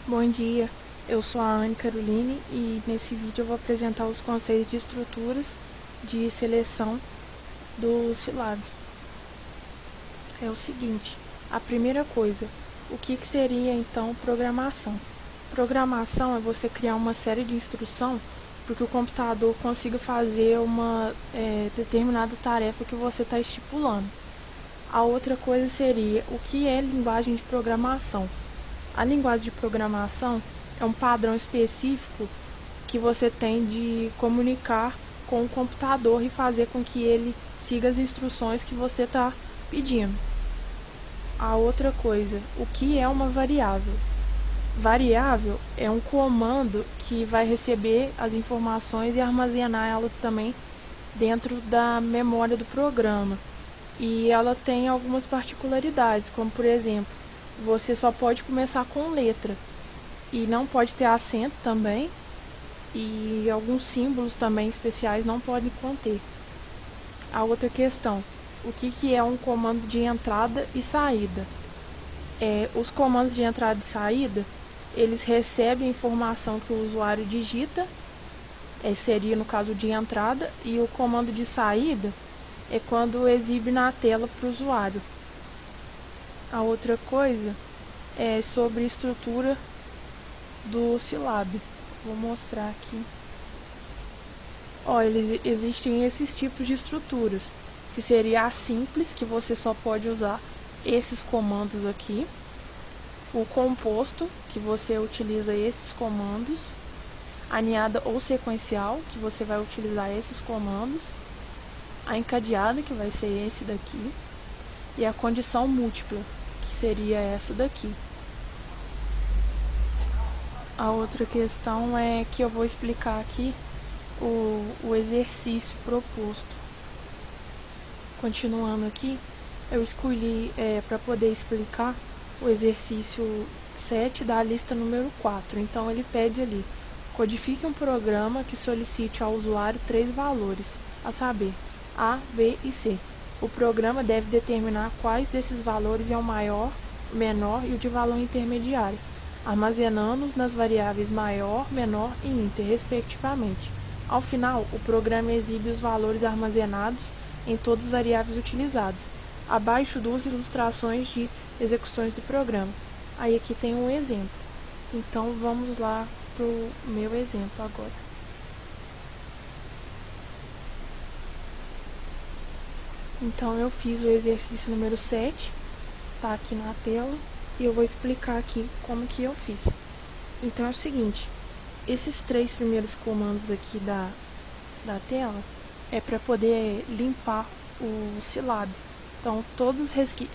Bom dia, eu sou a Anne Caroline e nesse vídeo eu vou apresentar os conceitos de estruturas de seleção do Scilab. É o seguinte, a primeira coisa, o que seria então programação? Programação é você criar uma série de instrução para que o computador consiga fazer uma determinada tarefa que você está estipulando. A outra coisa seria o que é linguagem de programação. A linguagem de programação é um padrão específico que você tem de comunicar com o computador e fazer com que ele siga as instruções que você está pedindo. A outra coisa, o que é uma variável? Variável é um comando que vai receber as informações e armazenar ela também dentro da memória do programa. E ela tem algumas particularidades, como por exemplo, você só pode começar com letra e não pode ter acento também, e alguns símbolos também especiais não podem conter. A outra questão, o que é um comando de entrada e saída? Os comandos de entrada e saída, eles recebem a informação que o usuário digita, seria no caso de entrada, e o comando de saída é quando exibe na tela para o usuário. A outra coisa é sobre estrutura do Scilab. Vou mostrar aqui. Existem esses tipos de estruturas, que seria a simples, que você só pode usar esses comandos aqui. O composto, que você utiliza esses comandos. Aninhada ou sequencial, que você vai utilizar esses comandos. A encadeada, que vai ser esse daqui. E a condição múltipla, que seria essa daqui. A outra questão é que eu vou explicar aqui o exercício proposto. Continuando aqui, eu escolhi para poder explicar o exercício 7 da lista número 4. Então ele pede ali, codifique um programa que solicite ao usuário 3 valores, a saber, A, B e C. O programa deve determinar quais desses valores é o maior, menor e o de valor intermediário, armazenando-os nas variáveis maior, menor e inter, respectivamente. Ao final, o programa exibe os valores armazenados em todas as variáveis utilizadas. Abaixo, 2 ilustrações de execuções do programa. Aí aqui tem um exemplo. Então vamos lá para o meu exemplo agora. Então eu fiz o exercício número 7, tá aqui na tela, e eu vou explicar aqui como que eu fiz. Então é o seguinte, esses 3 primeiros comandos aqui da tela é para poder limpar o Scilab. Então todos os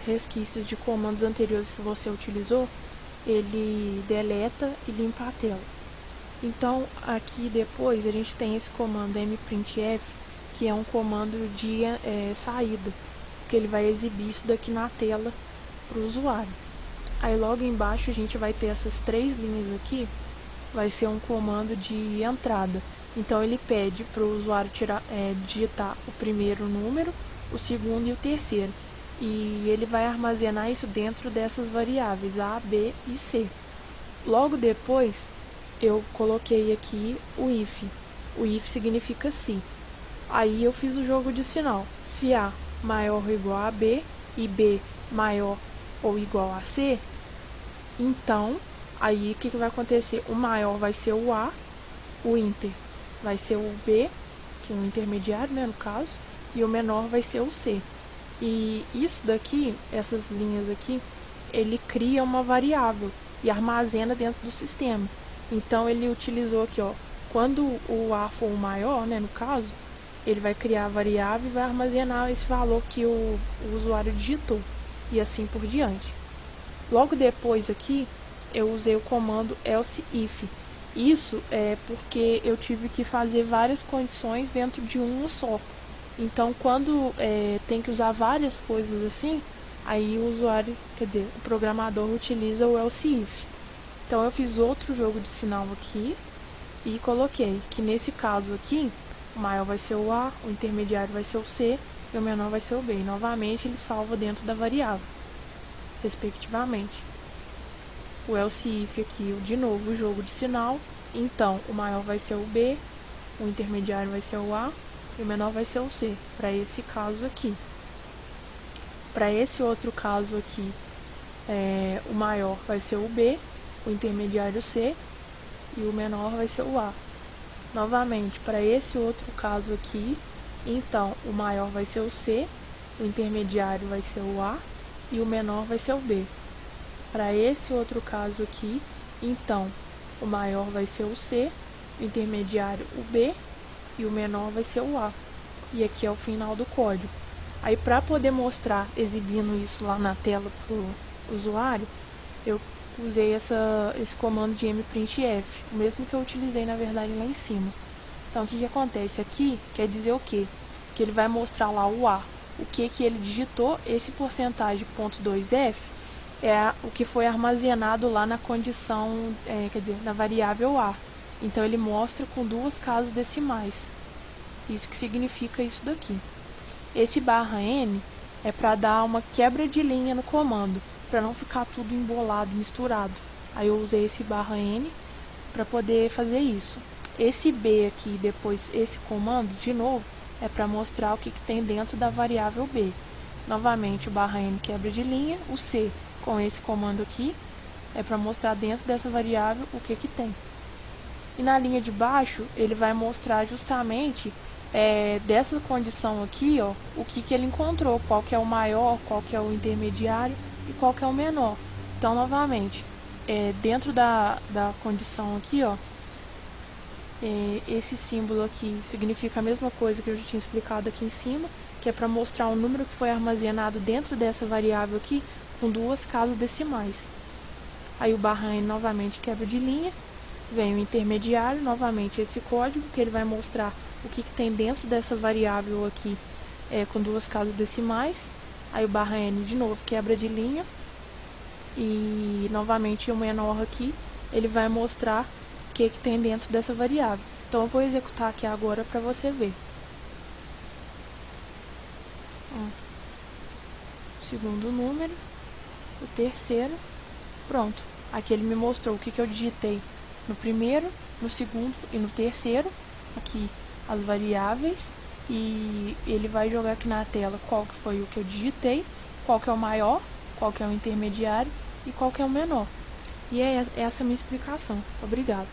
resquícios de comandos anteriores que você utilizou, ele deleta e limpa a tela. Então aqui depois a gente tem esse comando mprintf, que é um comando de saída, porque ele vai exibir isso daqui na tela para o usuário. Aí logo embaixo a gente vai ter essas 3 linhas aqui, vai ser um comando de entrada. Então ele pede para o usuário digitar o primeiro número, o segundo e o terceiro. E ele vai armazenar isso dentro dessas variáveis A, B e C. Logo depois eu coloquei aqui o if. O if significa se. Aí eu fiz o jogo de sinal. Se A maior ou igual a B e B maior ou igual a C, então aí o que vai acontecer? O maior vai ser o A, o inter vai ser o B, que é um intermediário, né, no caso, e o menor vai ser o C. E isso daqui, essas linhas aqui, ele cria uma variável e armazena dentro do sistema. Então ele utilizou aqui, ó, quando o A for o maior, né, no caso, ele vai criar a variável e vai armazenar esse valor que o usuário digitou, e assim por diante. Logo depois aqui, eu usei o comando else if. Isso é porque eu tive que fazer várias condições dentro de uma só. Então, quando tem que usar várias coisas assim, aí o usuário, quer dizer, o programador utiliza o else if. Então, eu fiz outro jogo de sinal aqui e coloquei que nesse caso aqui, o maior vai ser o A, o intermediário vai ser o C e o menor vai ser o B. E novamente ele salva dentro da variável, respectivamente. o else if aqui, de novo, o jogo de sinal. Então, o maior vai ser o B, o intermediário vai ser o A e o menor vai ser o C, para esse caso aqui. Para esse outro caso aqui, o maior vai ser o B, o intermediário C e o menor vai ser o A. Novamente, para esse outro caso aqui, então, o maior vai ser o C, o intermediário vai ser o A e o menor vai ser o B. Para esse outro caso aqui, então, o maior vai ser o C, o intermediário o B e o menor vai ser o A. E aqui é o final do código. Aí, para poder mostrar, exibindo isso lá na tela para o usuário, eu usei esse comando de mprintf, o mesmo que eu utilizei, na verdade, lá em cima. Então, o que acontece aqui quer dizer o quê? Que ele vai mostrar lá o A, o que ele digitou, esse porcentagem .2f é o que foi armazenado lá na condição, quer dizer, na variável A. Então, ele mostra com 2 casas decimais. Isso que significa isso daqui. Esse /n é para dar uma quebra de linha no comando, para não ficar tudo embolado, misturado. Aí eu usei esse /n para poder fazer isso. Esse B aqui, depois esse comando, de novo, é para mostrar o que tem dentro da variável B. Novamente, o /n quebra de linha, o C com esse comando aqui é para mostrar dentro dessa variável o que tem. E na linha de baixo, ele vai mostrar justamente dessa condição aqui, ó, o que ele encontrou, qual que é o maior, qual que é o intermediário e qual que é o menor. Então, novamente, dentro da condição aqui, ó, esse símbolo aqui significa a mesma coisa que eu já tinha explicado aqui em cima, que é para mostrar o número que foi armazenado dentro dessa variável aqui, com 2 casas decimais. Aí o /n novamente quebra de linha, vem o intermediário, novamente esse código, que ele vai mostrar o que tem dentro dessa variável aqui, com 2 casas decimais. Aí o /n de novo quebra de linha, e novamente o menor aqui, ele vai mostrar o que tem dentro dessa variável. Então eu vou executar aqui agora para você ver. Segundo número, o terceiro, pronto. Aqui ele me mostrou o que eu digitei no primeiro, no segundo e no terceiro, aqui as variáveis, e ele vai jogar aqui na tela qual que foi o que eu digitei, qual que é o maior, qual que é o intermediário e qual que é o menor. E essa é a minha explicação. Obrigado.